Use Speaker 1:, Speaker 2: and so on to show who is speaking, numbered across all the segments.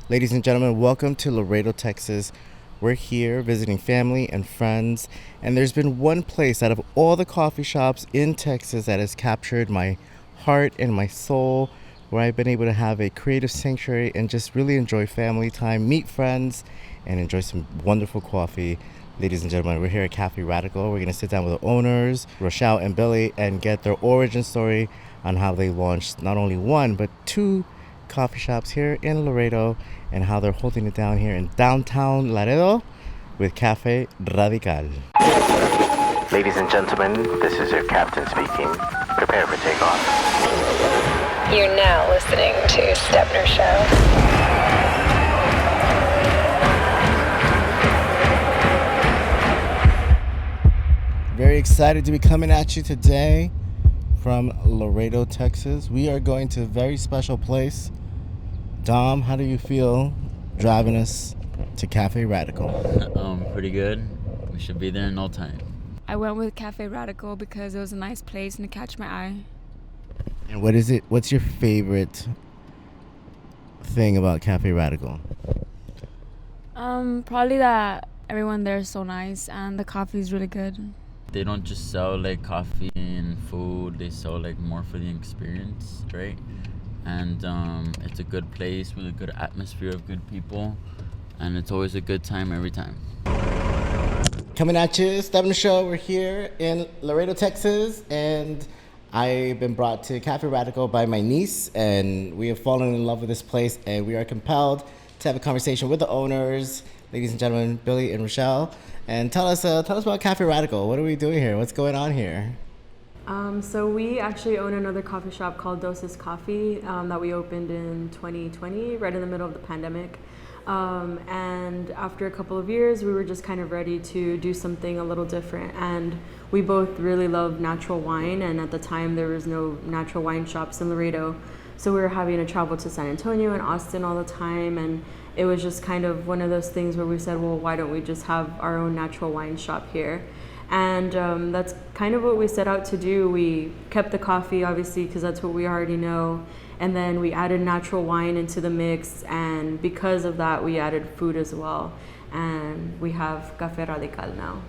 Speaker 1: Ladies and gentlemen, welcome to Laredo, Texas. We're here visiting family and friends, and there's been one place out of all the coffee shops in Texas that has captured my heart and my soul, where I've been able to have a creative sanctuary and just really enjoy family time, meet friends, and enjoy some wonderful coffee. Ladies and gentlemen, we're here at Cafe Radical. We're going to sit down with the owners, Rochelle and Billy, and get their origin story on how they launched not only one, but two coffee shops here in Laredo and how they're holding it down here in downtown Laredo with Cafe Radical. Ladies and gentlemen, this is your captain speaking. Prepare for takeoff.
Speaker 2: You're now listening to Stepner Show.
Speaker 1: Very excited to be coming at you today from Laredo, Texas. We are going to a very special place. Dom, how do you feel driving us to Cafe Radical?
Speaker 3: Pretty good. We should be there in no time.
Speaker 4: I went with Cafe Radical because it was a nice place and it catch my eye.
Speaker 1: And what is it? What's your favorite thing about Cafe Radical?
Speaker 4: Probably that everyone there is so nice and the coffee is really good.
Speaker 3: They don't just sell like coffee and food. They sell like more for the experience, right? And it's a good place with a good atmosphere of good people, and it's always a good time every time.
Speaker 1: Coming at you, Stepner Show. We're here in Laredo, Texas, and I've been brought to Cafe Radical by my niece, and we have fallen in love with this place, and we are compelled to have a conversation with the owners, ladies and gentlemen, Billy and Rochelle. And tell us about Cafe Radical. What are we doing here? What's going on here?
Speaker 5: So we actually own another coffee shop called Dosis Coffee that we opened in 2020, right in the middle of the pandemic. And after a couple of years, we were just kind of ready to do something a little different. And we both really love natural wine, and at the time there was no natural wine shops in Laredo. So we were having to travel to San Antonio and Austin all the time, and it was just kind of one of those things where we said, well, why don't we just have our own natural wine shop here? And that's kind of what we set out to do. We kept the coffee, obviously, because that's what we already know. And then we added natural wine into the mix. And because of that, we added food as well. And we have Café Radical now.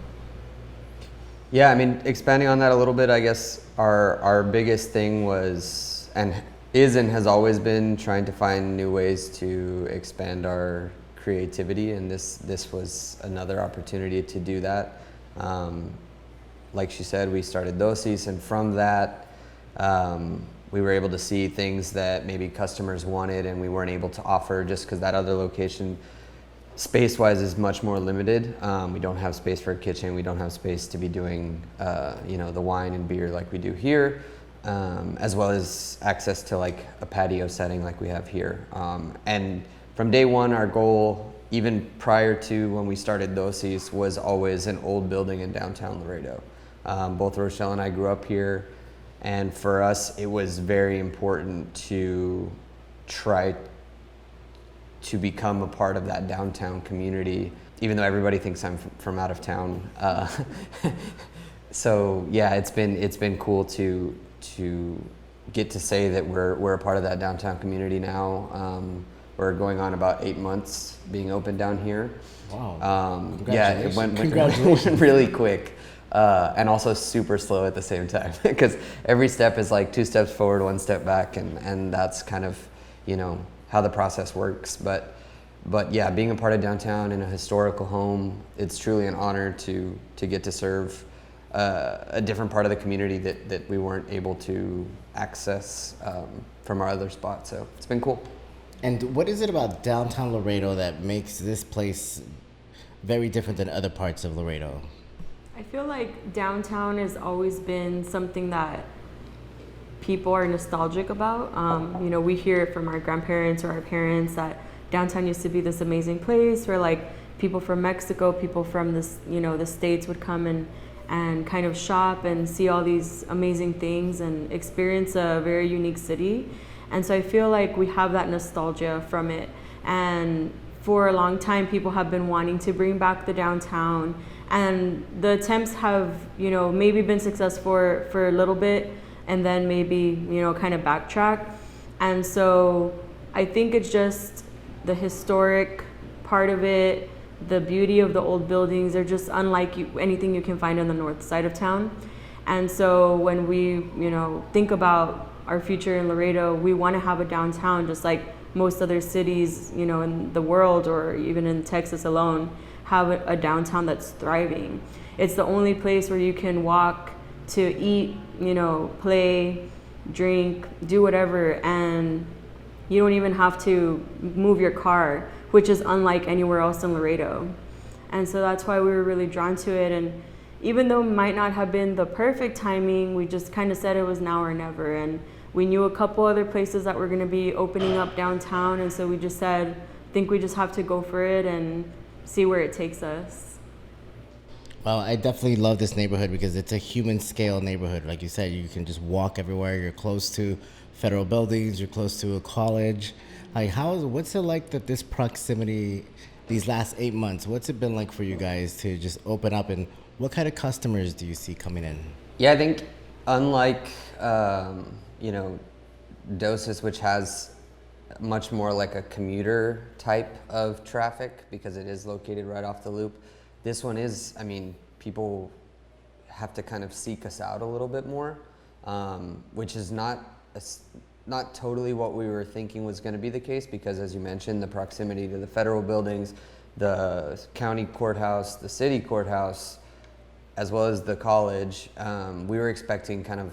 Speaker 6: Yeah, I mean, expanding on that a little bit, I guess our biggest thing was, and is and has always been, trying to find new ways to expand our creativity. And this was another opportunity to do that. Like she said, we started Dosis, and from that, we were able to see things that maybe customers wanted and we weren't able to offer just because that other location, space-wise, is much more limited. We don't have space for a kitchen. We don't have space to be doing, the wine and beer like we do here, as well as access to like a patio setting like we have here. And from day one, our goal, even prior to when we started Dosis, was always an old building in downtown Laredo. Both Rochelle and I grew up here, and for us it was very important to try to become a part of that downtown community, even though everybody thinks I'm from out of town. So yeah, it's been cool to get to say that we're a part of that downtown community now. We're going on about 8 months being open down here.
Speaker 1: Wow.
Speaker 6: Yeah, it went really quick, and also super slow at the same time, because every step is like 2 steps forward, 1 step back, and that's kind of, how the process works. But yeah, being a part of downtown in a historical home, it's truly an honor to get to serve a different part of the community that we weren't able to access from our other spot. So it's been cool.
Speaker 1: And what is it about downtown Laredo that makes this place very different than other parts of Laredo?
Speaker 5: I feel like downtown has always been something that people are nostalgic about. We hear it from our grandparents or our parents that downtown used to be this amazing place where like people from Mexico, people from the States would come and kind of shop and see all these amazing things and experience a very unique city. And so I feel like we have that nostalgia from it. And for a long time, people have been wanting to bring back the downtown. And the attempts have, maybe been successful for a little bit and then maybe, kind of backtrack. And so I think it's just the historic part of it, the beauty of the old buildings are just unlike anything you can find on the north side of town. And so when we, think about our future in Laredo, we want to have a downtown just like most other cities, in the world or even in Texas alone, have a downtown that's thriving. It's the only place where you can walk to eat, play, drink, do whatever, and you don't even have to move your car, which is unlike anywhere else in Laredo. And so that's why we were really drawn to it. And even though it might not have been the perfect timing, we just kind of said it was now or never. And we knew a couple other places that were going to be opening up downtown, and so we just said, I think we just have to go for it and see where it takes us.
Speaker 1: Well, I definitely love this neighborhood because it's a human scale neighborhood. Like you said, you can just walk everywhere. You're close to federal buildings. You're close to a college. Like, what's it like that this proximity, these last 8 months, what's it been like for you guys to just open up, and what kind of customers do you see coming in?
Speaker 6: Yeah, I think unlike, Dosis, which has much more like a commuter type of traffic because it is located right off the loop. This one is, people have to kind of seek us out a little bit more, which is not totally what we were thinking was going to be the case, because as you mentioned, the proximity to the federal buildings, the county courthouse, the city courthouse, as well as the college, we were expecting kind of,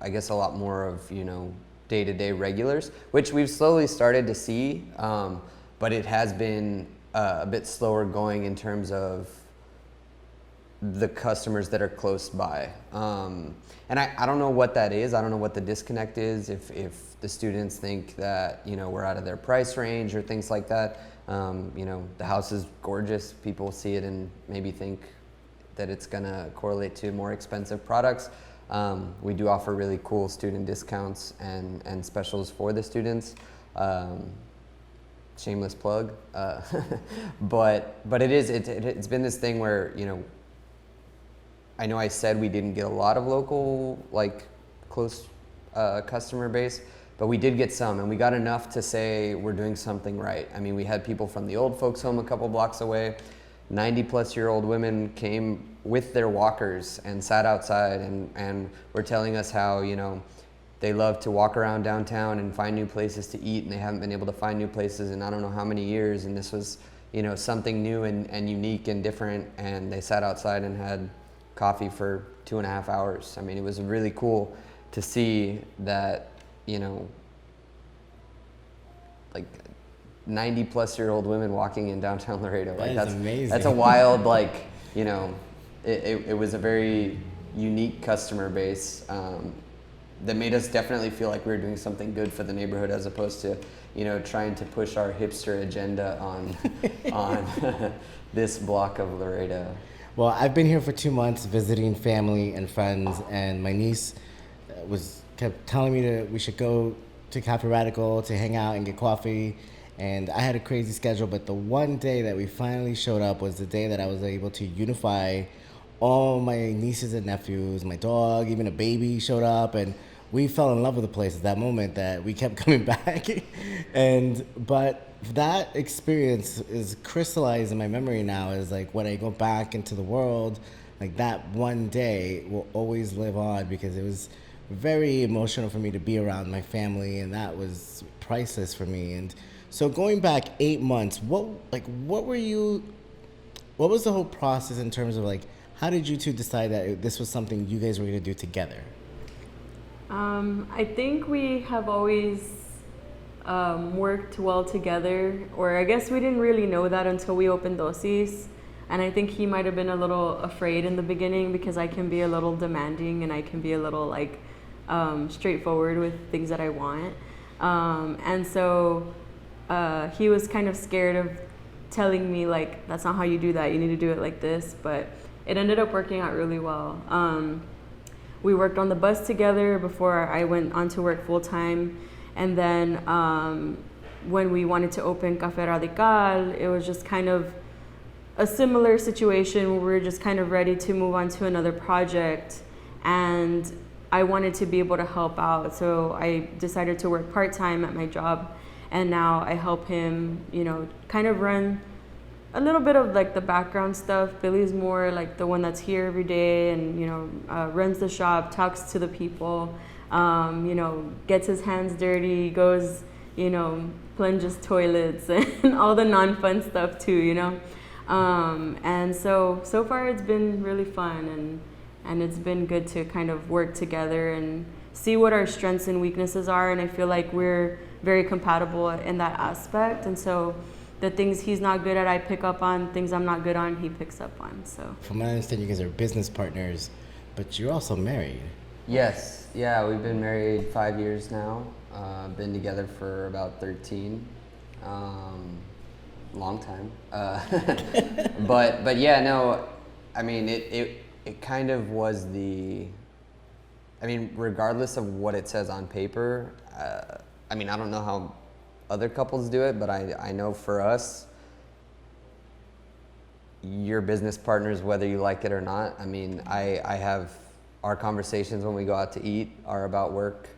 Speaker 6: I guess, a lot more of, day-to-day regulars, which we've slowly started to see, but it has been a bit slower going in terms of the customers that are close by. And I don't know what that is. I don't know what the disconnect is, if the students think that, we're out of their price range or things like that. The house is gorgeous. People see it and maybe think that it's gonna correlate to more expensive products. We do offer really cool student discounts and specials for the students. Shameless plug, but it's been this thing where, I know I said we didn't get a lot of local, close customer base, but we did get some, and we got enough to say we're doing something right. We had people from the old folks home a couple blocks away. 90-plus-year-old women came with their walkers and sat outside and were telling us how, they love to walk around downtown and find new places to eat, and they haven't been able to find new places in I don't know how many years, and this was, something new and unique and different, and they sat outside and had coffee for 2.5 hours. It was really cool to see that, 90-plus-year-old women walking in downtown Laredo.
Speaker 1: That's amazing.
Speaker 6: That's a wild, it was a very unique customer base that made us definitely feel like we were doing something good for the neighborhood, as opposed to, trying to push our hipster agenda on this block of Laredo.
Speaker 1: Well, I've been here for 2 months visiting family and friends, and my niece kept telling me we should go to Cafe Radical to hang out and get coffee. And I had a crazy schedule, but the one day that we finally showed up was the day that I was able to unify all my nieces and nephews, my dog, even a baby showed up, and we fell in love with the place at that moment that we kept coming back. But that experience is crystallized in my memory now, is when I go back into the world, that one day will always live on, because it was very emotional for me to be around my family, and that was priceless for me. And so going back 8 months, what was the whole process in terms of how did you two decide that this was something you guys were going to do together?
Speaker 5: I think we have always worked well together, or I guess we didn't really know that until we opened Dosis. And I think he might have been a little afraid in the beginning, because I can be a little demanding and I can be a little straightforward with things that I want. And so he was kind of scared of telling me that's not how you do that, you need to do it like this, but it ended up working out really well. We worked on the bus together before I went on to work full time, and then when we wanted to open Cafe Radical, it was just kind of a similar situation where we were just kind of ready to move on to another project, and I wanted to be able to help out, so I decided to work part-time at my job. and now I help him, you know, kind of run a little bit of like the background stuff. Billy's more like the one that's here every day and, you know, runs the shop, talks to the people, you know, gets his hands dirty, goes, you know, plunges toilets and all the non-fun stuff too, you know. And so far it's been really fun, and it's been good to kind of work together and see what our strengths and weaknesses are. And I feel like we're very compatible in that aspect. And so the things he's not good at, I pick up on. Things I'm not good on, he picks up on. So
Speaker 1: From what I understand, you guys are business partners, but you're also married.
Speaker 6: Yes, yeah, we've been married 5 years now. Been together for about 13. Long time. But yeah, no, I mean, it kind of was I mean, regardless of what it says on paper, I mean, I don't know how other couples do it, but I know for us, your business partners, whether you like it or not. I mean, I have our conversations when we go out to eat are about work.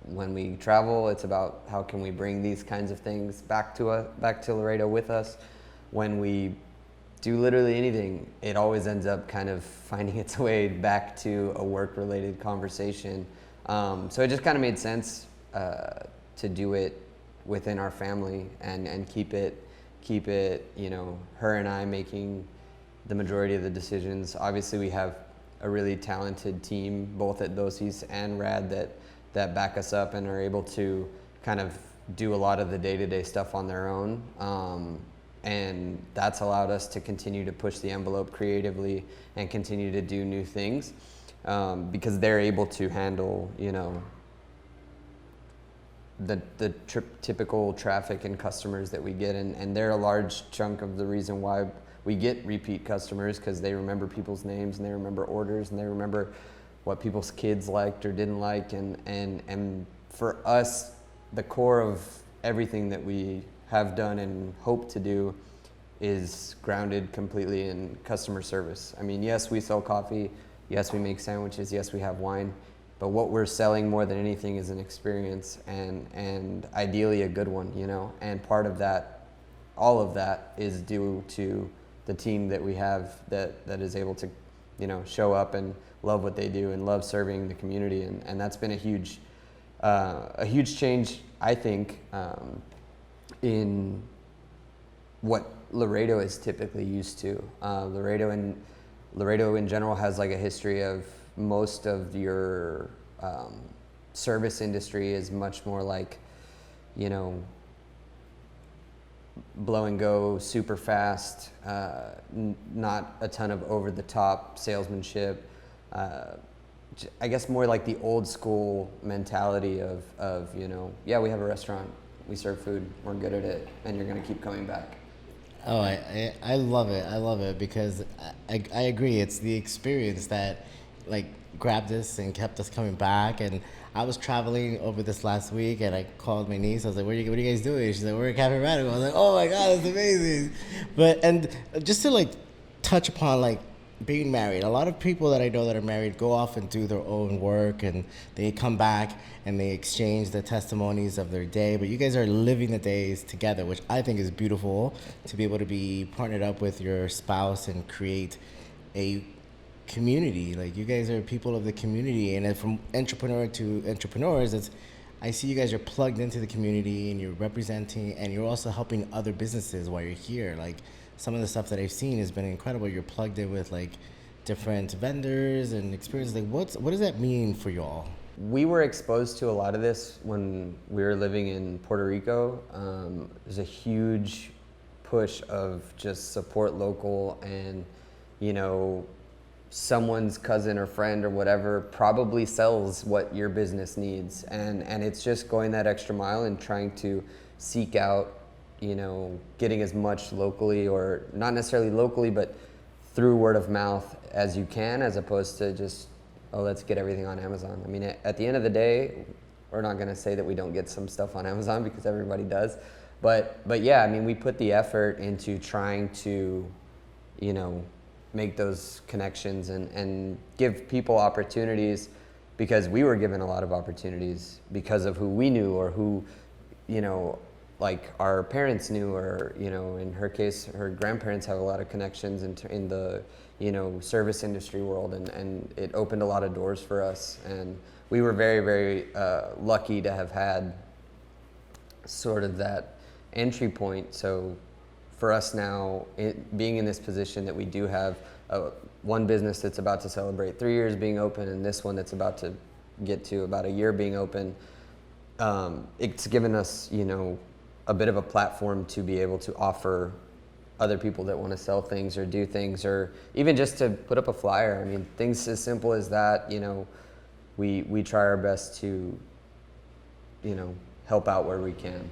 Speaker 6: When we travel, it's about how can we bring these kinds of things back to Laredo with us. When we do literally anything, it always ends up kind of finding its way back to a work-related conversation. So it just kind of made sense to do it within our family and keep it, you know, her and I making the majority of the decisions. Obviously, we have a really talented team, both at Dosis and Rad, that back us up and are able to kind of do a lot of the day-to-day stuff on their own. And that's allowed us to continue to push the envelope creatively and continue to do new things because they're able to handle, you know, the typical traffic and customers that we get, and they're a large chunk of the reason why we get repeat customers, because they remember people's names and they remember orders and they remember what people's kids liked or didn't like, and for us, the core of everything that we have done and hope to do is grounded completely in customer service. I mean, yes, we sell coffee, yes, we make sandwiches, yes, we have wine, but what we're selling more than anything is an experience, and ideally a good one, you know. And part of that, all of that, is due to the team that we have that is able to, you know, show up and love what they do and love serving the community, and that's been a huge change, I think, in what Laredo is typically used to. Laredo in general has like a history of most of your service industry is much more like, you know, blow and go, super fast, not a ton of over the top salesmanship. I guess more like the old school mentality of, you know, yeah, we have a restaurant, we serve food, we're good at it, and you're gonna keep coming back.
Speaker 1: Oh, I love it. I love it because I agree. It's the experience that like grabbed us and kept us coming back. And I was traveling over this last week, and I called my niece. I was like, what are you guys doing? She's like, we're at Cafe Radical. I was like, oh my God, that's amazing. And just to like touch upon like being married, a lot of people that I know that are married go off and do their own work, and they come back and they exchange the testimonies of their day, but you guys are living the days together, which I think is beautiful, to be able to be partnered up with your spouse and create a community. Like, you guys are people of the community, and from entrepreneur to entrepreneurs, I see you guys are plugged into the community and you're representing, and you're also helping other businesses while you're here. Like, some of the stuff that I've seen has been incredible. You're plugged in with like different vendors and experiences. Like, what does that mean for y'all?
Speaker 6: We were exposed to a lot of this when we were living in Puerto Rico. There's a huge push of just support local, and, you know, someone's cousin or friend or whatever probably sells what your business needs, and it's just going that extra mile and trying to seek out, you know, getting as much locally, or not necessarily locally, but through word of mouth as you can, as opposed to just, oh, let's get everything on Amazon. I mean, at the end of the day, we're not going to say that we don't get some stuff on Amazon, because everybody does. But yeah, I mean, we put the effort into trying to, you know, make those connections and give people opportunities, because we were given a lot of opportunities because of who we knew, or who you know, like our parents knew, or, you know, in her case, her grandparents have a lot of connections in the, you know, service industry world, and it opened a lot of doors for us. And we were very, very lucky to have had sort of that entry point. So for us now, being in this position that we do have one business that's about to celebrate 3 years being open, and this one that's about to get to about a year being open, it's given us, you know, a bit of a platform to be able to offer other people that want to sell things or do things, or even just to put up a flyer. I mean, things as simple as that, you know, we try our best to, you know, help out where we can.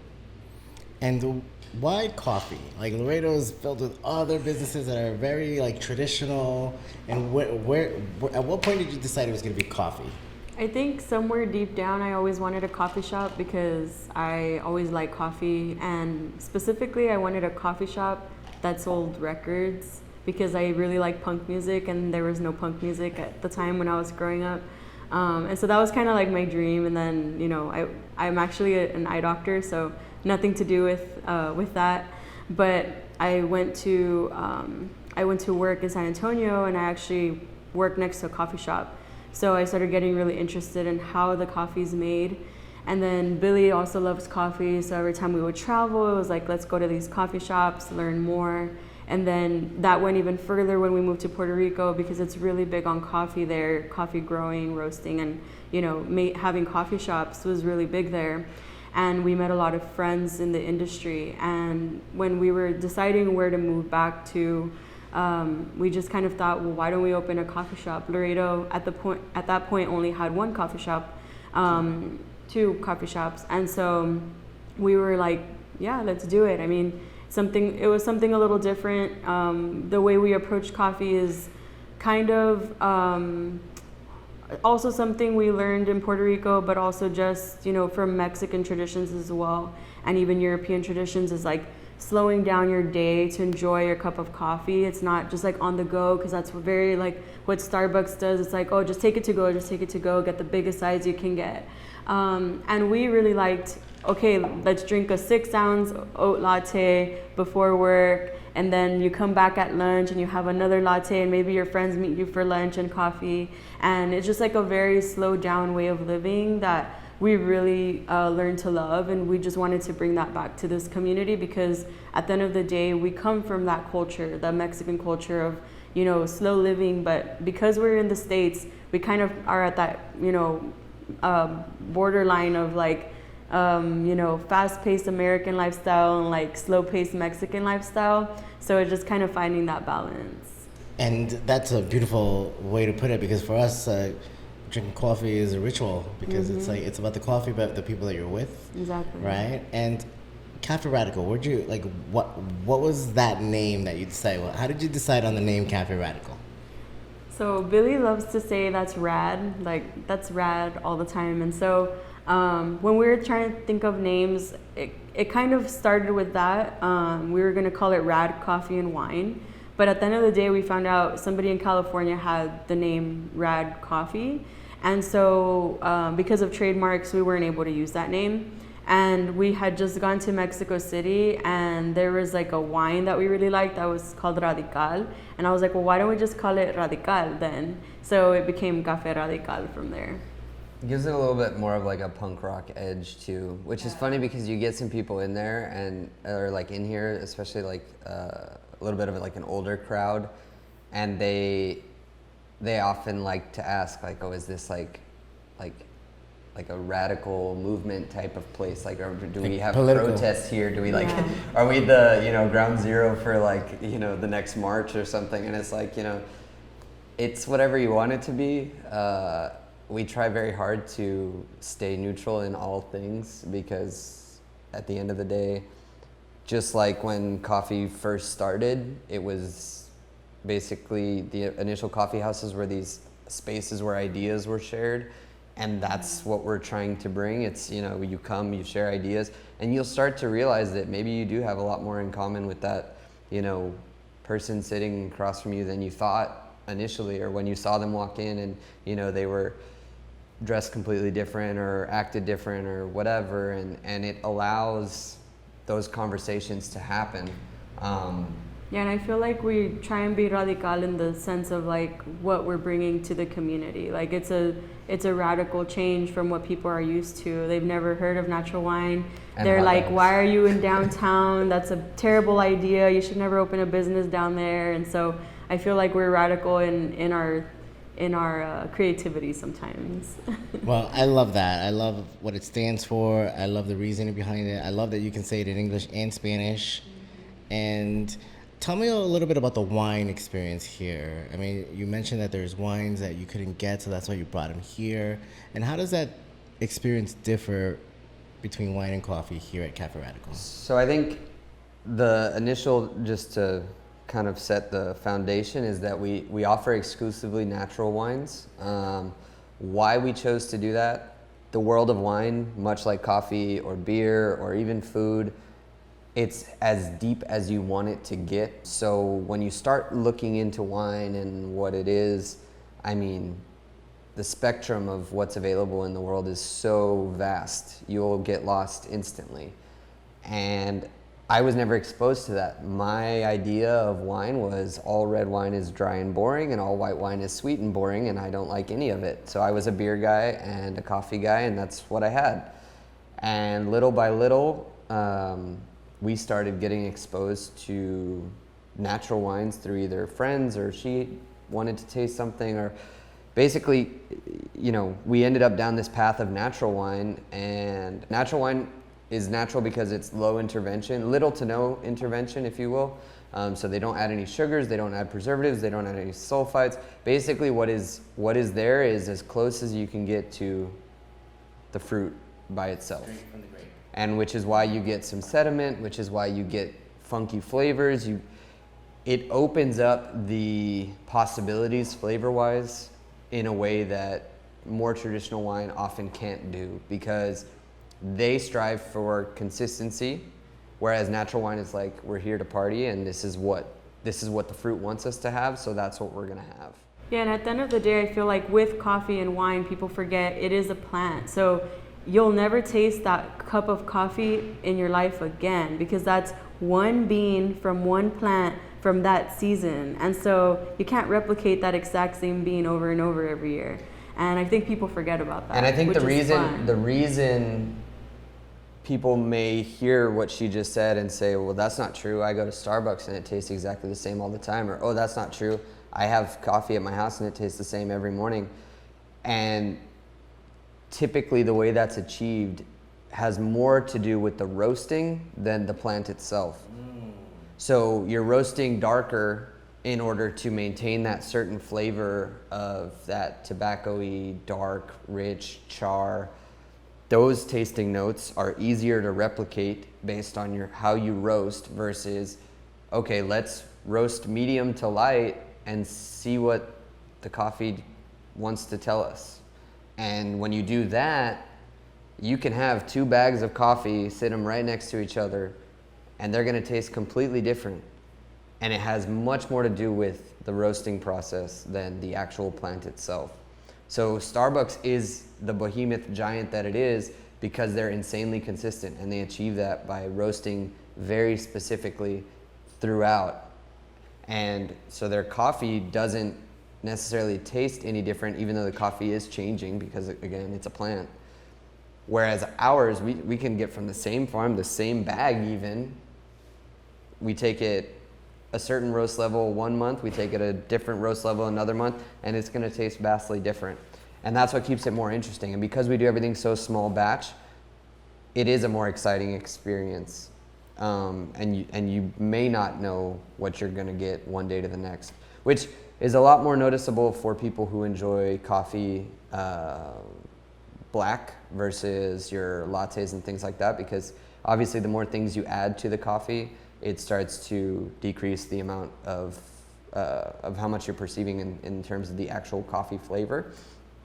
Speaker 1: And why coffee? Like, Laredo is filled with other businesses that are very like traditional. And where at what point did you decide it was going to be coffee?
Speaker 5: I think somewhere deep down, I always wanted a coffee shop because I always liked coffee, and specifically, I wanted a coffee shop that sold records because I really like punk music, and there was no punk music at the time when I was growing up. And so that was kind of like my dream. And then, you know, I'm actually an eye doctor, so nothing to do with that. But I went to work in San Antonio, and I actually worked next to a coffee shop. So I started getting really interested in how the coffee's made. And then Billy also loves coffee, so every time we would travel, it was like, let's go to these coffee shops, learn more. And then that went even further when we moved to Puerto Rico, because it's really big on coffee there, coffee growing, roasting, and, you know, having coffee shops was really big there. And we met a lot of friends in the industry. And when we were deciding where to move back to, we just kind of thought, well, why don't we open a coffee shop? Laredo at that point only had one coffee shop, 2 coffee shops, and so we were like, yeah, let's do it. I mean, it was something a little different. The way we approach coffee is kind of also something we learned in Puerto Rico, but also just, you know, from Mexican traditions as well, and even European traditions, is like slowing down your day to enjoy your cup of coffee. It's not just like on the go, because that's very like what Starbucks does. It's like, oh, just take it to go, get the biggest size you can get. And we really liked, okay, let's drink a 6-ounce oat latte before work, and then you come back at lunch and you have another latte, and maybe your friends meet you for lunch and coffee. And it's just like a very slowed down way of living that we really learned to love, and we just wanted to bring that back to this community, because at the end of the day, we come from that culture, the Mexican culture of, you know, slow living. But because we're in the States, we kind of are at that, you know, borderline of like, you know, fast-paced American lifestyle and like slow-paced Mexican lifestyle. So it's just kind of finding that balance.
Speaker 1: And that's a beautiful way to put it, because for us, drinking coffee is a ritual, because it's like, it's about the coffee, but the people that you're with.
Speaker 5: Exactly.
Speaker 1: Right? And Cafe Radical, where'd you, like, what was that name that you decided? Well, how did you decide on the name Cafe Radical?
Speaker 5: So Billy loves to say that's rad, like that's rad all the time. And so when we were trying to think of names, it kind of started with that. We were gonna call it Rad Coffee and Wine. But at the end of the day, we found out somebody in California had the name Rad Coffee. And so because of trademarks, we weren't able to use that name. And we had just gone to Mexico City, and there was like a wine that we really liked that was called Radical. And I was like, well, why don't we just call it Radical then? So it became Café Radical from there.
Speaker 6: It gives it a little bit more of like a punk rock edge too, which is funny because you get some people in there and, or like in here, especially like a little bit of like an older crowd, and they often like to ask like, oh, is this like a radical movement type of place? Like, do we have
Speaker 1: political
Speaker 6: protests here? Do we like, are we the, you know, ground zero for like, you know, the next march or something? And it's like, you know, it's whatever you want it to be. We try very hard to stay neutral in all things, because at the end of the day, just like when coffee first started, it was basically the initial coffee houses were these spaces where ideas were shared. And that's what we're trying to bring. It's, you know, you come, you share ideas, and you'll start to realize that maybe you do have a lot more in common with that, you know, person sitting across from you than you thought initially, or when you saw them walk in and, you know, they were dressed completely different or acted different or whatever, and it allows those conversations to happen.
Speaker 5: Yeah, and I feel like we try and be radical in the sense of like what we're bringing to the community. Like it's a radical change from what people are used to. They've never heard of natural wine.
Speaker 6: And
Speaker 5: They're
Speaker 6: hot
Speaker 5: like,
Speaker 6: dogs.
Speaker 5: why are you in downtown? That's a terrible idea. You should never open a business down there. And so I feel like we're radical in our creativity sometimes.
Speaker 1: Well, I love that. I love what it stands for. I love the reasoning behind it. I love that you can say it in English and Spanish. And tell me a little bit about the wine experience here. I mean, you mentioned that there's wines that you couldn't get, so that's why you brought them here. And how does that experience differ between wine and coffee here at Cafe Radical?
Speaker 6: So I think the initial, just to kind of set the foundation, is that we offer exclusively natural wines. Why we chose to do that, the world of wine, much like coffee or beer or even food, it's as deep as you want it to get. So when you start looking into wine and what it is, I mean, the spectrum of what's available in the world is so vast, you'll get lost instantly. And I was never exposed to that. My idea of wine was all red wine is dry and boring and all white wine is sweet and boring, and I don't like any of it. So I was a beer guy and a coffee guy, and that's what I had. And little by little, we started getting exposed to natural wines through either friends, or she wanted to taste something, or basically, you know, we ended up down this path of natural wine. And natural wine is natural because it's low intervention, little to no intervention, if you will. So they don't add any sugars, they don't add preservatives, they don't add any sulfites. Basically what is there is as close as you can get to the fruit by itself. And which is why you get some sediment, which is why you get funky flavors. It opens up the possibilities flavor-wise in a way that more traditional wine often can't do, because they strive for consistency, whereas natural wine is like, we're here to party and this is what the fruit wants us to have, so that's what we're gonna have.
Speaker 5: Yeah, and at the end of the day, I feel like with coffee and wine, people forget it is a plant. So you'll never taste that cup of coffee in your life again, because that's one bean from one plant from that season. And so you can't replicate that exact same bean over and over every year. And I think people forget about that.
Speaker 6: And I think
Speaker 5: which
Speaker 6: the
Speaker 5: is fun.
Speaker 6: reason people may hear what she just said and say, well, that's not true. I go to Starbucks and it tastes exactly the same all the time. Or, oh, that's not true. I have coffee at my house and it tastes the same every morning. And typically the way that's achieved has more to do with the roasting than the plant itself. So you're roasting darker in order to maintain that certain flavor of that tobacco-y, dark, rich char. Those tasting notes are easier to replicate based on how you roast versus, okay, let's roast medium to light and see what the coffee wants to tell us. And when you do that, you can have 2 bags of coffee, sit them right next to each other, and they're gonna taste completely different. And it has much more to do with the roasting process than the actual plant itself. So Starbucks is the behemoth giant that it is because they're insanely consistent, and they achieve that by roasting very specifically throughout. And so their coffee doesn't necessarily taste any different, even though the coffee is changing because, again, it's a plant. Whereas ours, we can get from the same farm, the same bag even. We take it a certain roast level one month, we take it a different roast level another month, and it's gonna taste vastly different. And that's what keeps it more interesting. And because we do everything so small batch, it is a more exciting experience. And you may not know what you're gonna get one day to the next, which is a lot more noticeable for people who enjoy coffee black versus your lattes and things like that, because obviously the more things you add to the coffee, it starts to decrease the amount of how much you're perceiving in terms of the actual coffee flavor.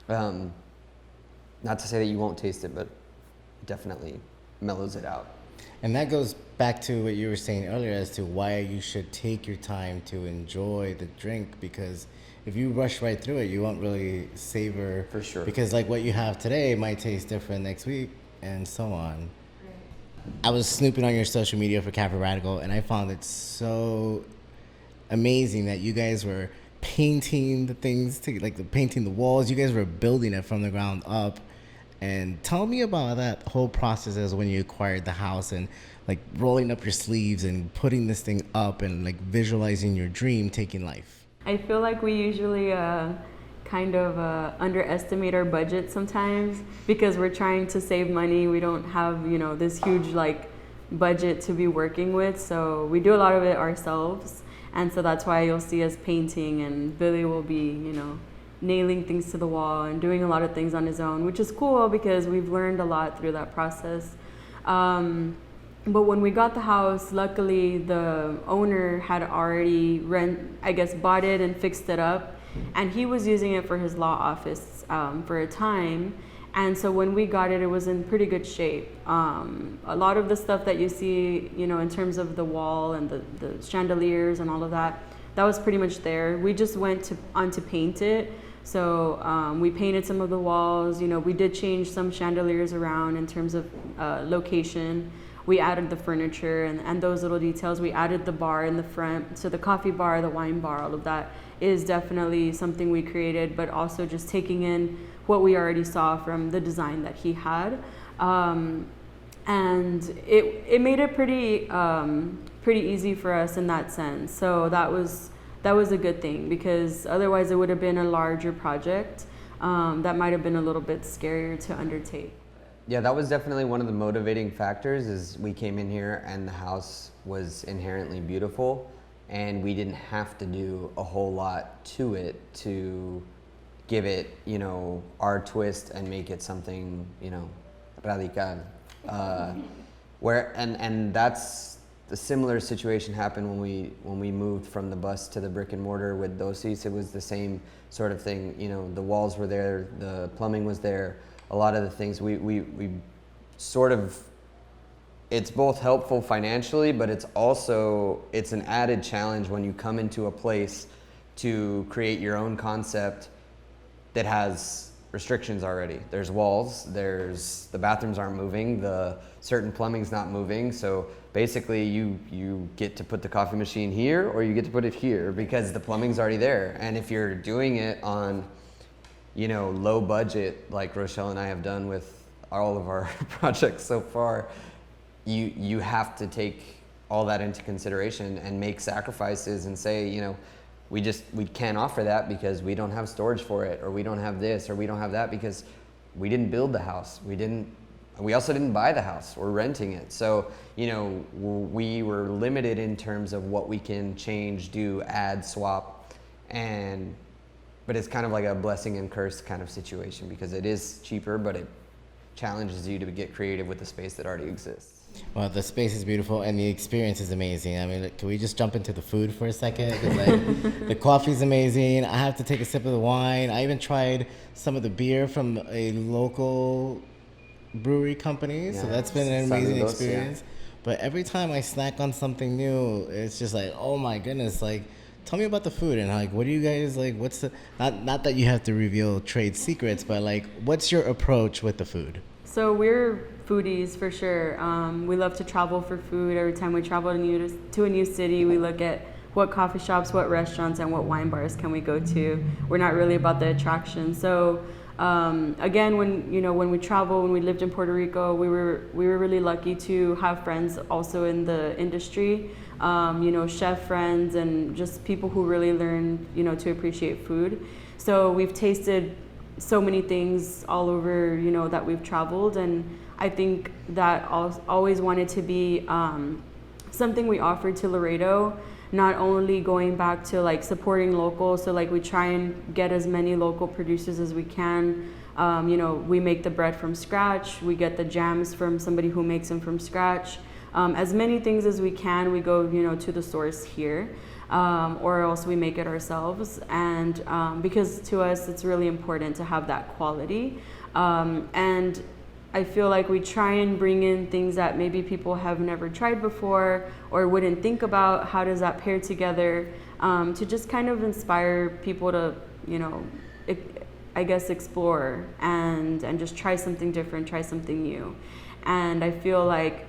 Speaker 6: Not to say that you won't taste it, but it definitely mellows it out.
Speaker 1: And that goes back to what you were saying earlier as to why you should take your time to enjoy the drink, because if you rush right through it, you won't really savor.
Speaker 6: For sure.
Speaker 1: Because like what you have today might taste different next week, and so on. I was snooping on your social media for Cafe Radical, and I found it so amazing that you guys were painting the things, painting the walls. You guys were building it from the ground up. And tell me about that whole process as when you acquired the house and like rolling up your sleeves and putting this thing up and like visualizing your dream taking life.
Speaker 5: I feel like we usually kind of underestimate our budget sometimes because we're trying to save money. We don't have, this huge like budget to be working with. So we do a lot of it ourselves. And so that's why you'll see us painting, and Billy will be, nailing things to the wall and doing a lot of things on his own, which is cool because we've learned a lot through that process. But when we got the house, luckily the owner had already bought it and fixed it up, and he was using it for his law office for a time. And so when we got it, it was in pretty good shape. A lot of the stuff that you see, in terms of the wall and the chandeliers and all of that, that was pretty much there. We just went on to paint it. So we painted some of the walls. We did change some chandeliers around in terms of location. We added the furniture and those little details. We added the bar in the front. So the coffee bar, the wine bar, all of that is definitely something we created, but also just taking in what we already saw from the design that he had. And it made it pretty easy for us in that sense. So that was a good thing, because otherwise it would have been a larger project that might have been a little bit scarier to undertake.
Speaker 6: Yeah, that was definitely one of the motivating factors. Is we came in here and the house was inherently beautiful, and we didn't have to do a whole lot to it to give it, our twist and make it something, radical. And that's the similar situation happened when we moved from the bus to the brick and mortar with Dosis. It was the same sort of thing. The walls were there, the plumbing was there. A lot of the things we sort of, it's both helpful financially, but it's an added challenge when you come into a place to create your own concept that has restrictions already. There's walls, the bathrooms aren't moving, the certain plumbing's not moving. So basically you get to put the coffee machine here, or you get to put it here because the plumbing's already there. And if you're doing it on, low budget, like Rochelle and I have done with all of our projects so far, you have to take all that into consideration and make sacrifices and say, we can't offer that because we don't have storage for it, or we don't have this, or we don't have that, because we didn't build the house. We also didn't buy the house. We're renting it. So, we were limited in terms of what we can change, do, add, swap, but it's kind of like a blessing and curse kind of situation, because it is cheaper, but it challenges you to get creative with the space that already exists.
Speaker 1: Well, the space is beautiful and the experience is amazing. I mean, can we just jump into the food for a second? 'Cause, like, the coffee's amazing. I have to take a sip of the wine. I even tried some of the beer from a local brewery company, so that's been an amazing experience. Yeah. But every time I snack on something new, it's just like, oh my goodness, like, tell me about the food and like, what do you guys like? What's the not that you have to reveal trade secrets, but like, what's your approach with the food?
Speaker 5: So we're foodies for sure. We love to travel for food. Every time we travel to a new city, we look at what coffee shops, what restaurants, and what wine bars can we go to. We're not really about the attraction. So again, when we travel, when we lived in Puerto Rico, we were really lucky to have friends also in the industry. Chef friends and just people who really learn, to appreciate food. So we've tasted so many things all over, that we've traveled, and I think that always wanted to be something we offered to Laredo, not only going back to like supporting local, so like we try and get as many local producers as we can. We make the bread from scratch, we get the jams from somebody who makes them from scratch. As many things as we can, we go, to the source here, or else we make it ourselves. And because to us, it's really important to have that quality. And I feel like we try and bring in things that maybe people have never tried before or wouldn't think about. How does that pair together, to just kind of inspire people to, I guess, explore and just try something different, try something new. And I feel like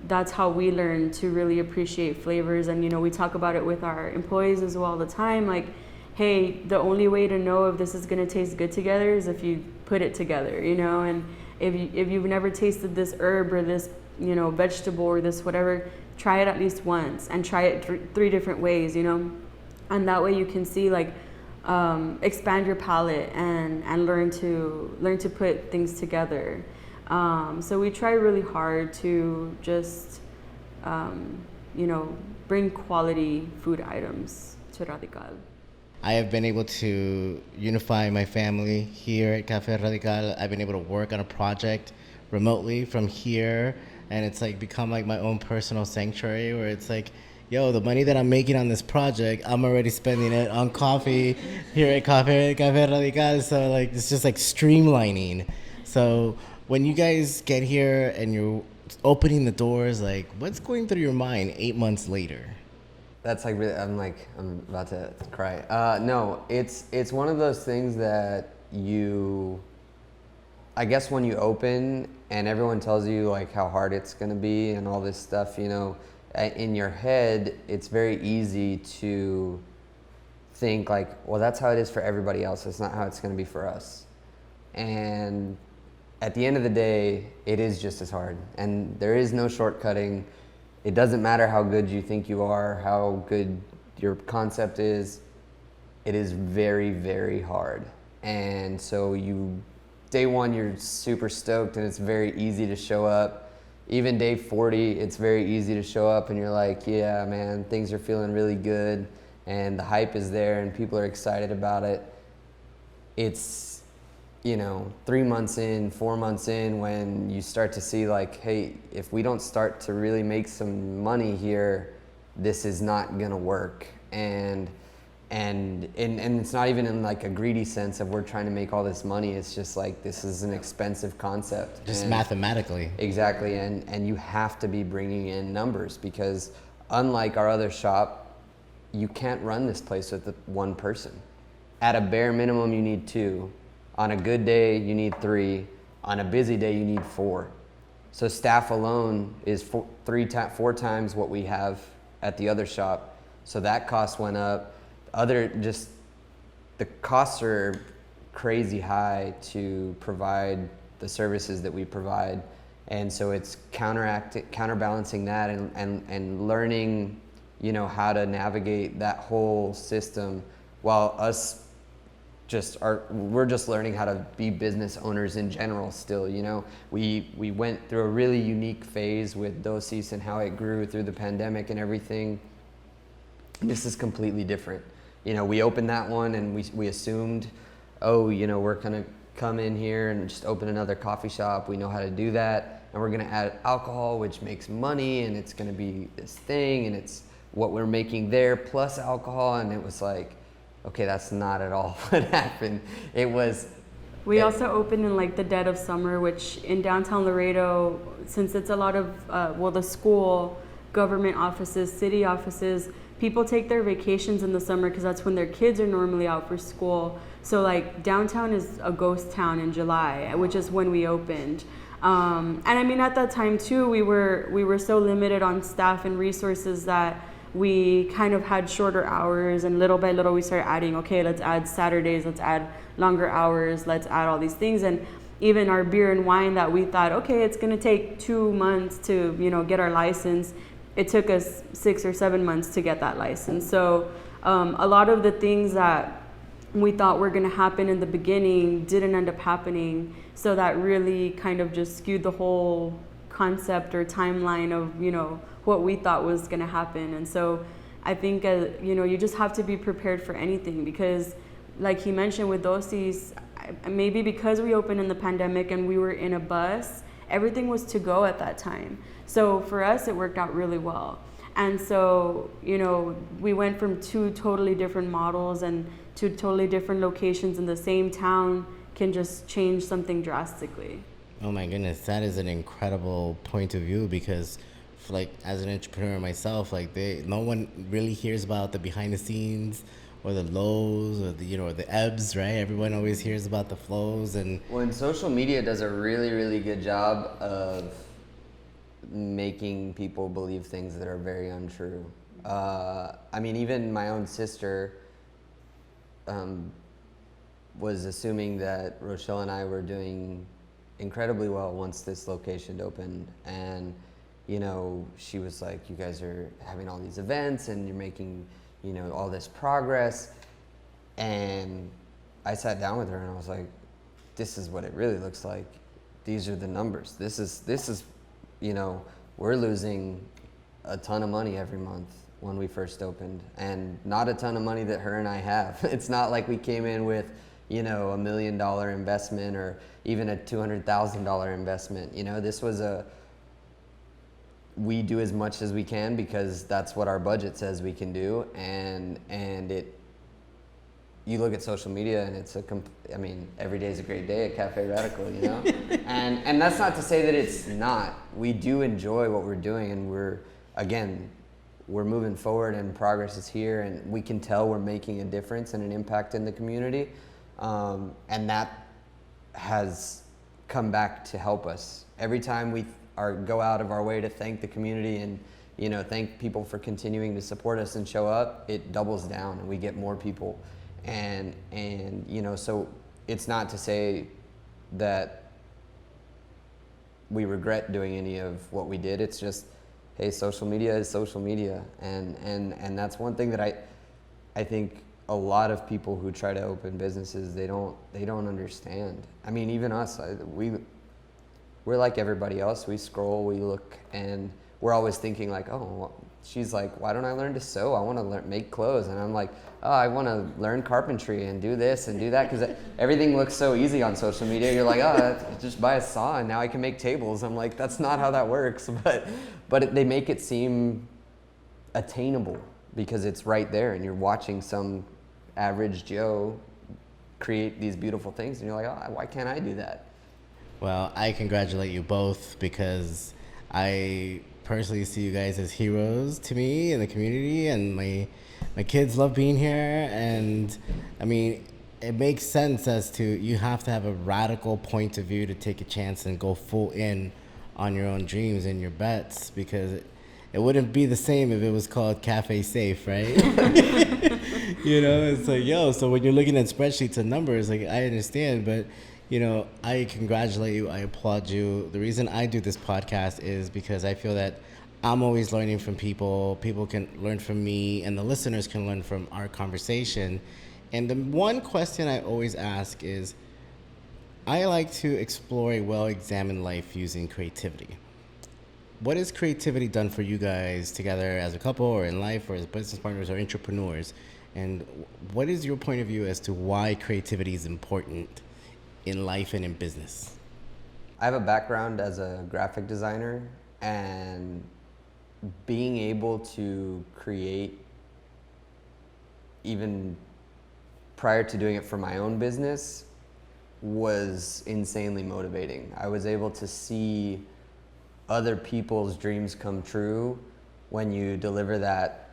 Speaker 5: that's how we learn to really appreciate flavors. And we talk about it with our employees as well all the time, like, hey, the only way to know if this is going to taste good together is if you put it together, and if you've never tasted this herb or this vegetable or this whatever, try it at least once and try it three different ways, and that way you can see, like, expand your palate and learn to put things together. So we try really hard to just bring quality food items to Radical.
Speaker 1: I have been able to unify my family here at Cafe Radical. I've been able to work on a project remotely from here, and it's like become like my own personal sanctuary where it's like, yo, the money that I'm making on this project, I'm already spending it on coffee here at Cafe Radical. So like it's just like streamlining. So when you guys get here and you're opening the doors, like what's going through your mind 8 months later?
Speaker 6: That's like really, I'm about to cry. No, it's one of those things that I guess when you open and everyone tells you like how hard it's gonna be and all this stuff, in your head, it's very easy to think like, well, that's how it is for everybody else. It's not how it's gonna be for us. And at the end of the day, it is just as hard. And there is no shortcutting. It doesn't matter how good you think you are, how good your concept is. It is very, very hard. And so day one, you're super stoked and it's very easy to show up. Even day 40, it's very easy to show up and you're like, yeah, man, things are feeling really good and the hype is there and people are excited about it. It's, 3 months in, 4 months in, when you start to see like, hey, if we don't start to really make some money here, this is not gonna work. And it's not even in like a greedy sense of we're trying to make all this money. It's just like, this is an expensive concept.
Speaker 1: Just mathematically.
Speaker 6: Exactly, and you have to be bringing in numbers because unlike our other shop, you can't run this place with one person. At a bare minimum, you need 2. On a good day, you need 3. On a busy day, you need 4. So staff alone is 4 times what we have at the other shop. So that cost went up. The costs are crazy high to provide the services that we provide. And so it's counterbalancing that and learning, how to navigate that whole system while we're just learning how to be business owners in general still, We went through a really unique phase with Dosis and how it grew through the pandemic and everything. This is completely different. We opened that one and we assumed, we're gonna come in here and just open another coffee shop. We know how to do that. And we're gonna add alcohol, which makes money, and it's gonna be this thing, and it's what we're making there plus alcohol. And it was like, okay, that's not at all what happened.
Speaker 5: We also opened in like the dead of summer, which in downtown Laredo, since it's a lot of, the school, government offices, city offices, people take their vacations in the summer because that's when their kids are normally out for school. So like downtown is a ghost town in July, which is when we opened. And I mean, at that time too, we were so limited on staff and resources that we kind of had shorter hours, and little by little we started adding, okay, let's add Saturdays, let's add longer hours, let's add all these things. And even our beer and wine that we thought, okay, it's gonna take 2 months to, get our license. It took us 6 or 7 months to get that license. So a lot of the things that we thought were gonna happen in the beginning didn't end up happening. So that really kind of just skewed the whole concept or timeline of, what we thought was going to happen. And so I think, you just have to be prepared for anything because like he mentioned with Dosis, maybe because we opened in the pandemic and we were in a bus, everything was to go at that time. So for us, it worked out really well. And so, we went from 2 totally different models and 2 totally different locations in the same town can just change something drastically.
Speaker 1: Oh my goodness, that is an incredible point of view because, like, as an entrepreneur myself, like, no one really hears about the behind the scenes or the lows or or the ebbs, right? Everyone always hears about the flows and
Speaker 6: When social media does a really, really good job of making people believe things that are very untrue. I mean, even my own sister was assuming that Rochelle and I were doing incredibly well once this location opened. And, she was like, you guys are having all these events and you're making, all this progress. And I sat down with her and I was like, this is what it really looks like. These are the numbers. This is, we're losing a ton of money every month when we first opened, and not a ton of money that her and I have. It's not like we came in with, $1 million investment or even a $200,000 investment. This was we do as much as we can because that's what our budget says we can do, and you look at social media and it's every day is a great day at Cafe Radical, and that's not to say that it's not. We do enjoy what we're doing, and we're moving forward and progress is here, and we can tell we're making a difference and an impact in the community, and that has come back to help us. Every time we go out of our way to thank the community and thank people for continuing to support us and show up, it doubles down and we get more people. And so it's not to say that we regret doing any of what we did. It's just, hey, social media is social media, and that's one thing that I think a lot of people who try to open businesses, they don't understand. I mean, even us, we're like everybody else. We scroll, we look, and we're always thinking like, oh, well, she's like, why don't I learn to sew? I want to make clothes. And I'm like, oh, I want to learn carpentry and do this and do that, because everything looks so easy on social media. You're like, oh, just buy a saw and now I can make tables. I'm like, that's not how that works. But they make it seem attainable because it's right there, and you're watching some average Joe create these beautiful things, and you're like, oh, why can't I do that?
Speaker 1: Well, I congratulate you both because I personally see you guys as heroes to me in the community, and my kids love being here. And I mean, it makes sense as to you have to have a radical point of view to take a chance and go full in on your own dreams and your bets, because it wouldn't be the same if it was called Cafe Safe, right? It's like, so when you're looking at spreadsheets and numbers, like, I understand, but I congratulate you. I applaud you. The reason I do this podcast is because I feel that I'm always learning from people. People can learn from me, and the listeners can learn from our conversation. And the one question I always ask is, I like to explore a well-examined life using creativity. What has creativity done for you guys together as a couple, or in life, or as business partners or entrepreneurs? And what is your point of view as to why creativity is important in life and in business?
Speaker 6: I have a background as a graphic designer, and being able to create, even prior to doing it for my own business, was insanely motivating. I was able to see other people's dreams come true when you deliver that,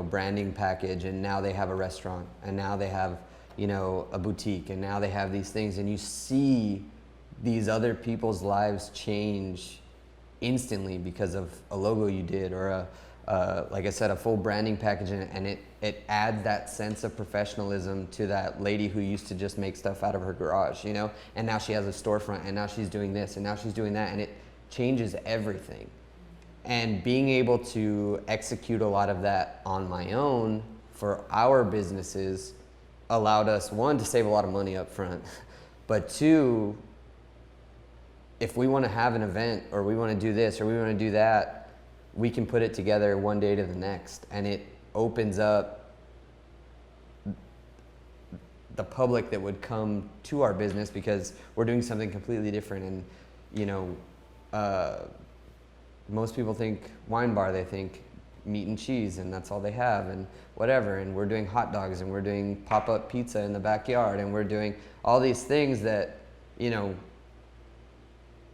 Speaker 6: branding package, and now they have a restaurant, and now they have, a boutique, and now they have these things, and you see these other people's lives change instantly because of a logo you did, or like I said, a full branding package, and it adds that sense of professionalism to that lady who used to just make stuff out of her garage, and now she has a storefront, and now she's doing this, and now she's doing that, and it changes everything. And being able to execute a lot of that on my own for our businesses allowed us, one, to save a lot of money up front, but two, if we want to have an event, or we want to do this, or we want to do that, we can put it together one day to the next, and it opens up the public that would come to our business because we're doing something completely different. And most people think wine bar, they think meat and cheese, and that's all they have, and whatever. And we're doing hot dogs, and we're doing pop-up pizza in the backyard, and we're doing all these things that,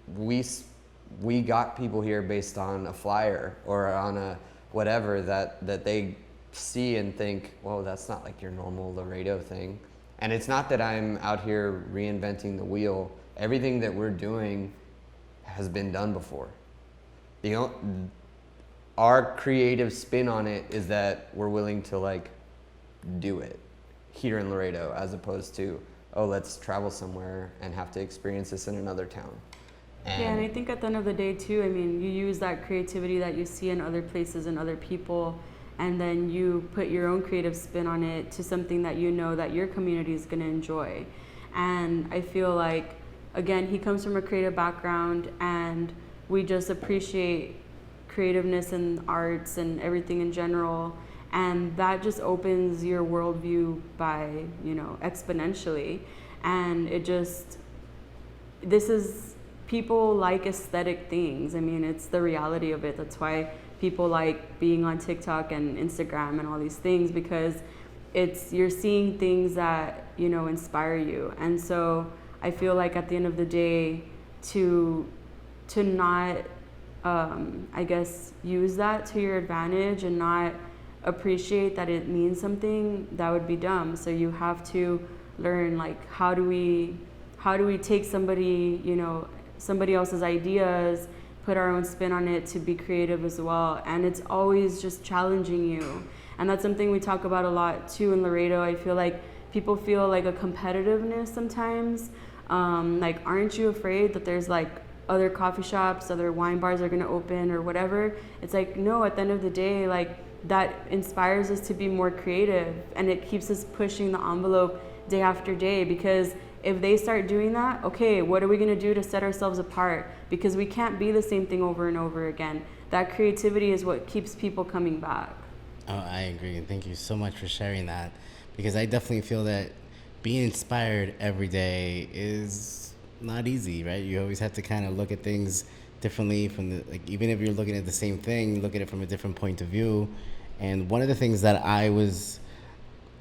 Speaker 6: we got people here based on a flyer or on a whatever that they see and think, well, that's not like your normal Laredo thing. And it's not that I'm out here reinventing the wheel. Everything that we're doing has been done before. Our creative spin on it is that we're willing to like do it here in Laredo, as opposed to, oh, let's travel somewhere and have to experience this in another town.
Speaker 5: And I think at the end of the day too, I mean, you use that creativity that you see in other places and other people, and then you put your own creative spin on it to something that you know that your community is going to enjoy. And I feel like, again, he comes from a creative background, and we just appreciate creativeness and arts and everything in general. And that just opens your worldview by, exponentially. And people like aesthetic things. I mean, it's the reality of it. That's why people like being on TikTok and Instagram and all these things, because you're seeing things that, inspire you. And so I feel like at the end of the day, to not, use that to your advantage and not appreciate that it means something, that would be dumb. So you have to learn, like, how do we take somebody else's ideas, put our own spin on it to be creative as well. And it's always just challenging you. And that's something we talk about a lot too in Laredo. I feel like people feel like a competitiveness sometimes. Like, aren't you afraid that there's like other coffee shops, other wine bars are gonna open or whatever? It's like, no, at the end of the day, like, that inspires us to be more creative, and it keeps us pushing the envelope day after day. Because if they start doing that, okay, what are we gonna do to set ourselves apart? Because we can't be the same thing over and over again. That creativity is what keeps people coming back.
Speaker 1: Oh, I agree. And thank you so much for sharing that, because I definitely feel that being inspired every day is not easy, right? You always have to kind of look at things differently even if you're looking at the same thing, look at it from a different point of view. And one of the things that I was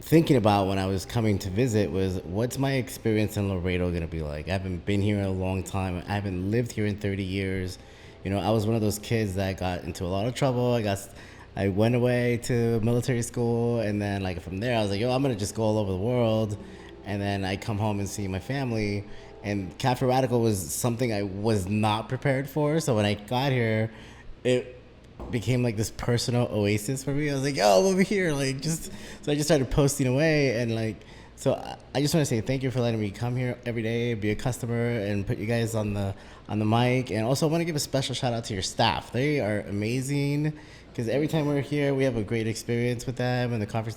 Speaker 1: thinking about when I was coming to visit was, what's my experience in Laredo going to be like? I haven't been here in a long time. I haven't lived here in 30 years. I was one of those kids that got into a lot of trouble. I went away to military school, and then like from there I was like, I'm going to just go all over the world. And then I come home and see my family. And Cafe Radical was something I was not prepared for. So when I got here, it became like this personal oasis for me. I was like, I'm over here. So I just started posting away. And so I just want to say thank you for letting me come here every day, be a customer, and put you guys on the mic. And also I want to give a special shout out to your staff. They are amazing, because every time we're here, we have a great experience with them. And the conference,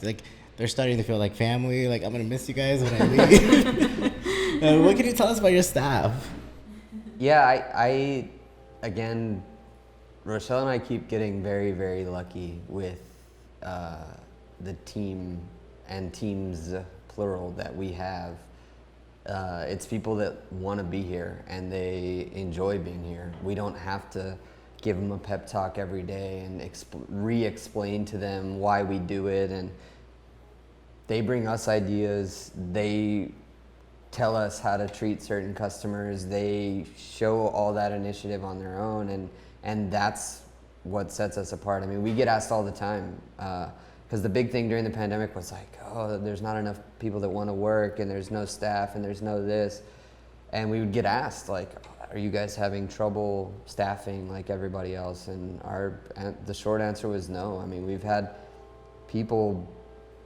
Speaker 1: they're starting to feel like family. I'm going to miss you guys when I leave. What can you tell us about your staff?
Speaker 6: Yeah, I again, Rochelle and I keep getting very, very lucky with the team and teams, plural, that we have. It's people that want to be here and they enjoy being here. We don't have to give them a pep talk every day and re-explain to them why we do it. And they bring us ideas. They tell us how to treat certain customers. They show all that initiative on their own, and that's what sets us apart. I mean, we get asked all the time, because the big thing during the pandemic was like, there's not enough people that want to work, and there's no staff, and there's no this. And we would get asked, like, are you guys having trouble staffing like everybody else? And the short answer was no. I mean, we've had people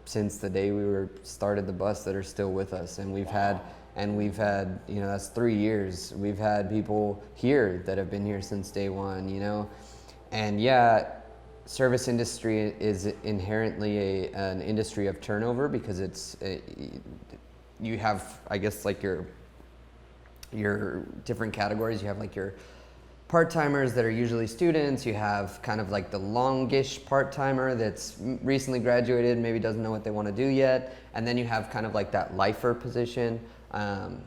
Speaker 6: since the day we started the bus that are still with us, and we've had, that's 3 years. We've had people here that have been here since day one, and yeah, service industry is inherently an industry of turnover, because you have, I guess, like your different categories. You have like your part-timers that are usually students. You have kind of like the longish part-timer that's recently graduated, maybe doesn't know what they want to do yet. And then you have kind of like that lifer position,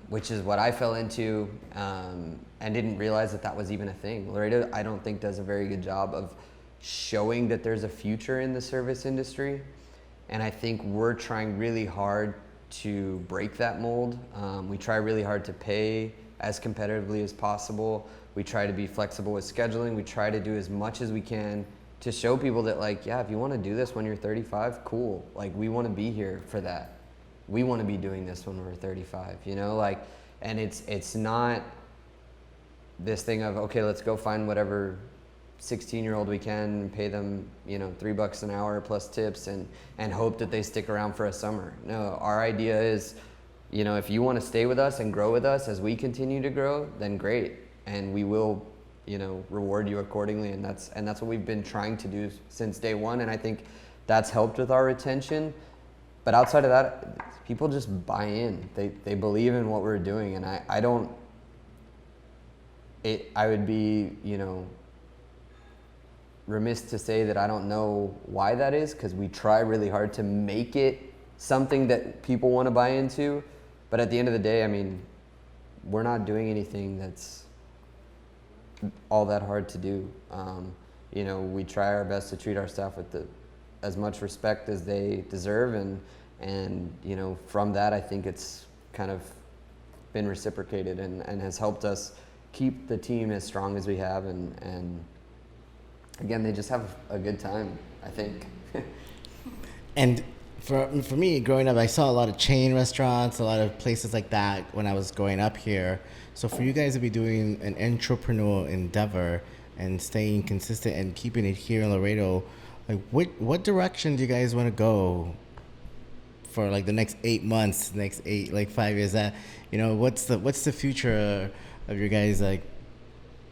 Speaker 6: which is what I fell into, and didn't realize that was even a thing. Laredo, I don't think, does a very good job of showing that there's a future in the service industry. And I think we're trying really hard to break that mold. We try really hard to pay as competitively as possible. We try to be flexible with scheduling. We try to do as much as we can to show people that, like, yeah, if you want to do this when you're 35, cool. Like, we want to be here for that. We want to be doing this when we're 35, you know, like, and it's not this thing of, okay, let's go find whatever 16-year-old we can and pay them, you know, $3 an hour plus tips and hope that they stick around for a summer. No, our idea is, you know, if you want to stay with us and grow with us as we continue to grow, then great. And we will, you know, reward you accordingly. And that's what we've been trying to do since day one. And I think that's helped with our retention. But outside of that, people just buy in. They believe in what we're doing. And I would be, you know, remiss to say that I don't know why that is, because we try really hard to make it something that people want to buy into. But at the end of the day, I mean, we're not doing anything that's all that hard to do. You know, we try our best to treat our staff with as much respect as they deserve, and you know, from that, I think it's kind of been reciprocated and has helped us keep the team as strong as we have, and again, they just have a good time, I think.
Speaker 1: And for me, growing up, I saw a lot of chain restaurants, a lot of places like that when I was growing up here. So for you guys to be doing an entrepreneurial endeavor and staying consistent and keeping it here in Laredo, like what direction do you guys want to go for, like, the next 8 months, next 5 years? That, you know, what's the future of your guys' like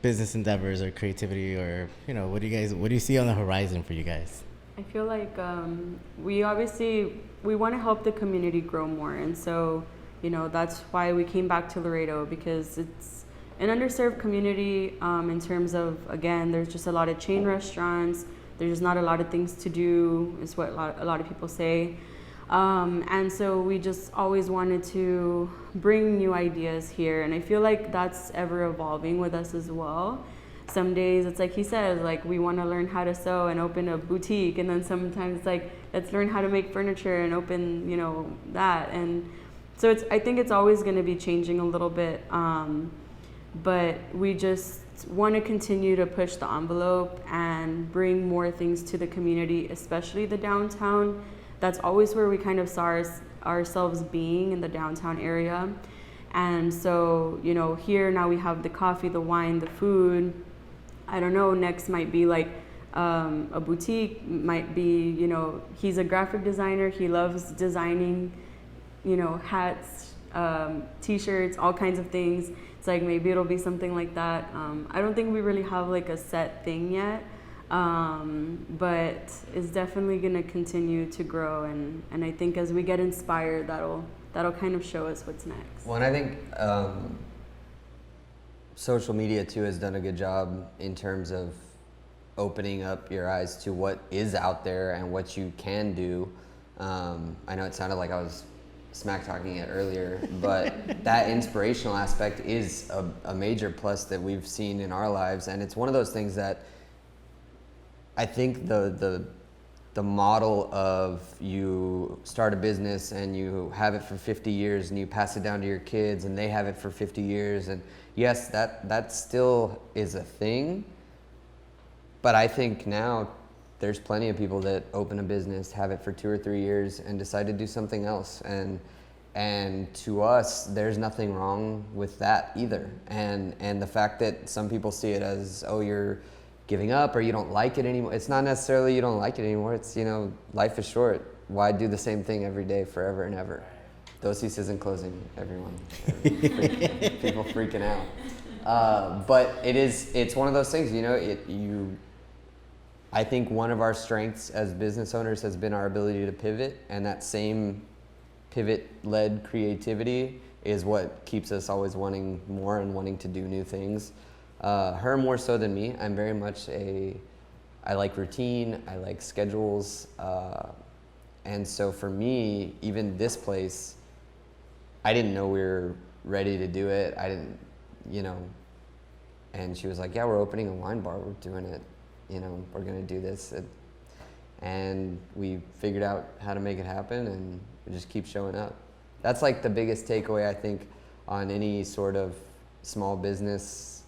Speaker 1: business endeavors or creativity, or, you know, what do you see on the horizon for you guys?
Speaker 5: I feel like we want to help the community grow more, and so, you know, that's why we came back to Laredo, because it's an underserved community in terms of, again, there's just a lot of chain restaurants, there's not a lot of things to do, is what a lot of people say. And so we just always wanted to bring new ideas here, and I feel like that's ever evolving with us as well. Some days it's like he says, like, we want to learn how to sew and open a boutique, and then sometimes it's like, let's learn how to make furniture and open, you know, that. And so I think it's always going to be changing a little bit, but we just want to continue to push the envelope and bring more things to the community, especially the downtown. That's always where we kind of saw ourselves being, in the downtown area. And so, you know, here now we have the coffee, the wine, the food. I don't know, next might be like a boutique, might be, you know, he's a graphic designer. He loves designing, you know, hats, t-shirts, all kinds of things. It's like, maybe it'll be something like that. I don't think we really have like a set thing yet. But it's definitely going to continue to grow, and I think as we get inspired, that'll kind of show us what's next.
Speaker 6: Well, and I think social media too has done a good job in terms of opening up your eyes to what is out there and what you can do. I know it sounded like I was smack talking it earlier, but that inspirational aspect is a major plus that we've seen in our lives, and it's one of those things that I think the model of you start a business and you have it for 50 years and you pass it down to your kids and they have it for 50 years, and yes, that still is a thing, but I think now there's plenty of people that open a business, have it for 2 or 3 years, and decide to do something else, and to us, there's nothing wrong with that either, and the fact that some people see it as, oh, you're giving up or you don't like it anymore. It's not necessarily you don't like it anymore. It's, you know, life is short. Why do the same thing every day forever and ever? Dosis isn't closing, everyone. People freaking out. But it's one of those things, you know, I think one of our strengths as business owners has been our ability to pivot, and that same pivot-led creativity is what keeps us always wanting more and wanting to do new things. Her more so than me. I'm very much I like routine, I like schedules, and so for me, even this place, I didn't know we were ready to do it. I didn't, you know, and she was like, yeah, we're opening a wine bar, we're doing it, you know, we're gonna do this. And we figured out how to make it happen, and we just keep showing up. That's like the biggest takeaway, I think, on any sort of small business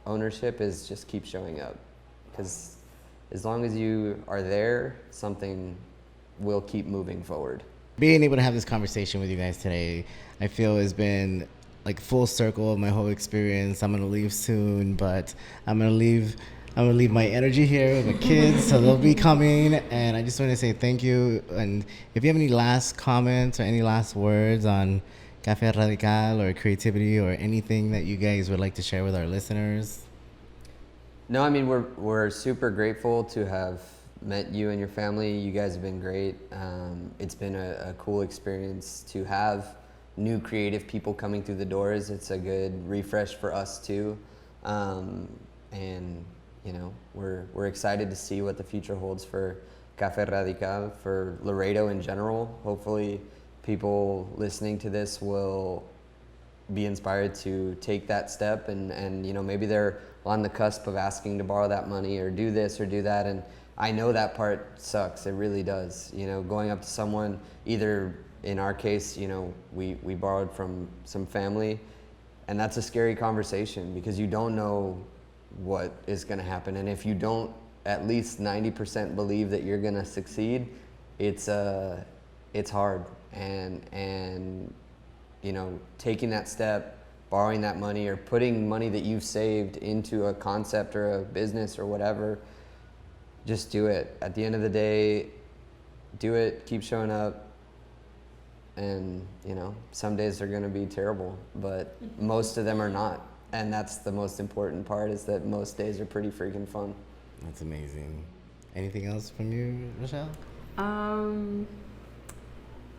Speaker 6: ownership is just keep showing up, because as long as you are there, something will keep moving forward.
Speaker 1: Being able to have this conversation with you guys today, I feel has been like full circle of my whole experience. I'm gonna leave soon, but I'm gonna leave my energy here with my kids, so they'll be coming. And I just want to say thank you. And if you have any last comments or any last words on Café Radical or creativity or anything that you guys would like to share with our listeners.
Speaker 6: No, I mean, we're super grateful to have met you and your family. You guys have been great. It's been a cool experience to have new creative people coming through the doors. It's a good refresh for us too. And you know, we're excited to see what the future holds for Café Radical, for Laredo in general. Hopefully people listening to this will be inspired to take that step, and you know, maybe they're on the cusp of asking to borrow that money or do this or do that, and I know that part sucks. It really does. You know, going up to someone, either in our case, you know, we borrowed from some family, and that's a scary conversation because you don't know what is going to happen, and if you don't at least 90% believe that you're going to succeed, it's hard. And you know, taking that step, borrowing that money, or putting money that you've saved into a concept or a business or whatever, just do it. At the end of the day, do it, keep showing up. And you know, some days are going to be terrible, but most of them are not. And that's the most important part, is that most days are pretty freaking fun.
Speaker 1: That's amazing. Anything else from you, Rochelle?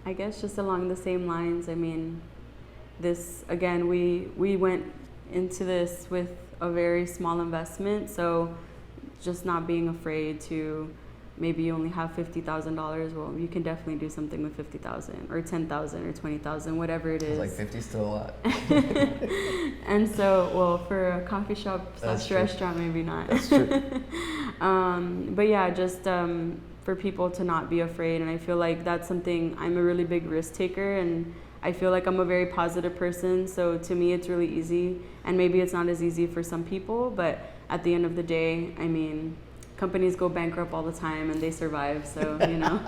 Speaker 5: I guess just along the same lines. I mean, this, again, we went into this with a very small investment, so just not being afraid to, maybe you only have $50,000. Well, you can definitely do something with 50,000 or 10,000 or 20,000, whatever it is.
Speaker 6: Like 50 is still a lot.
Speaker 5: And so, well, for a coffee shop / restaurant, maybe not.
Speaker 6: That's true.
Speaker 5: But yeah, just for people to not be afraid. And I feel like that's something, I'm a really big risk taker, and I feel like I'm a very positive person. So to me, it's really easy. And maybe it's not as easy for some people, but at the end of the day, I mean, companies go bankrupt all the time and they survive. So, you know.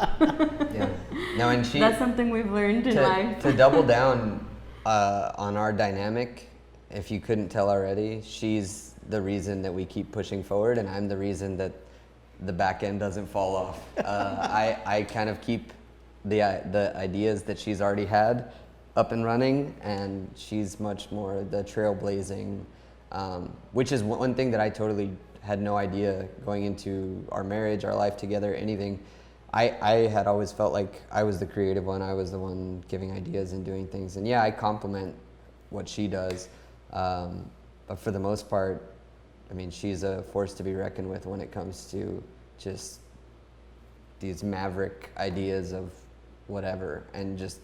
Speaker 6: Yeah. No, and
Speaker 5: that's something we've learned in life.
Speaker 6: To double down on our dynamic, if you couldn't tell already, she's the reason that we keep pushing forward, and I'm the reason that the back end doesn't fall off. I kind of keep the ideas that she's already had up and running, and she's much more the trailblazing, which is one thing that I totally had no idea going into our marriage, our life together, anything. I had always felt like I was the creative one. I was the one giving ideas and doing things. And yeah, I compliment what she does. But for the most part, I mean, she's a force to be reckoned with when it comes to just these maverick ideas of whatever, and just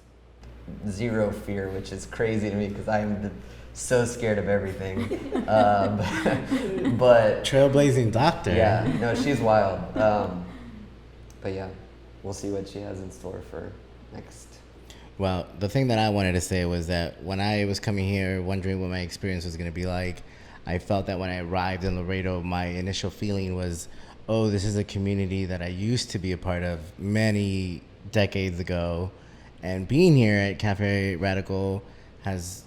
Speaker 6: zero fear, which is crazy to me because I'm so scared of everything. But
Speaker 1: Trailblazing doctor.
Speaker 6: yeah, no, she's wild. But yeah, we'll see what she has in store for next.
Speaker 1: Well, the thing that I wanted to say was that when I was coming here wondering what my experience was going to be like, I felt that when I arrived in Laredo, my initial feeling was, oh, this is a community that I used to be a part of many decades ago. And being here at Cafe Radical has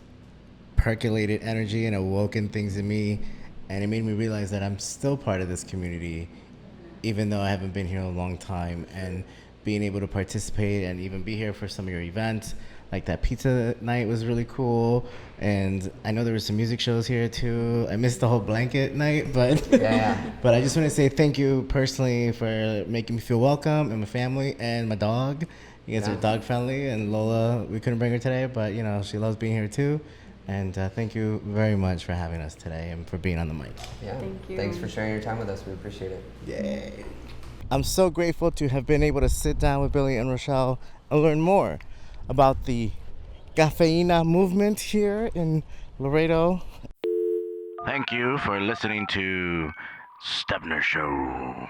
Speaker 1: percolated energy and awoken things in me. And it made me realize that I'm still part of this community, even though I haven't been here a long time. And being able to participate and even be here for some of your events, like that pizza night was really cool. And I know there were some music shows here too. I missed the whole blanket night, but
Speaker 6: Yeah.
Speaker 1: but I just want to say thank you personally for making me feel welcome, and my family and my dog. You guys are dog friendly, and Lola, we couldn't bring her today, but you know, she loves being here too. And thank you very much for having us today and for being on the mic.
Speaker 6: Yeah.
Speaker 5: Thank you.
Speaker 6: Thanks for sharing your time with us. We appreciate it.
Speaker 1: Yay. I'm so grateful to have been able to sit down with Billy and Rochelle and learn more about the Cafeína movement here in Laredo. Thank you for listening to Stepner Show.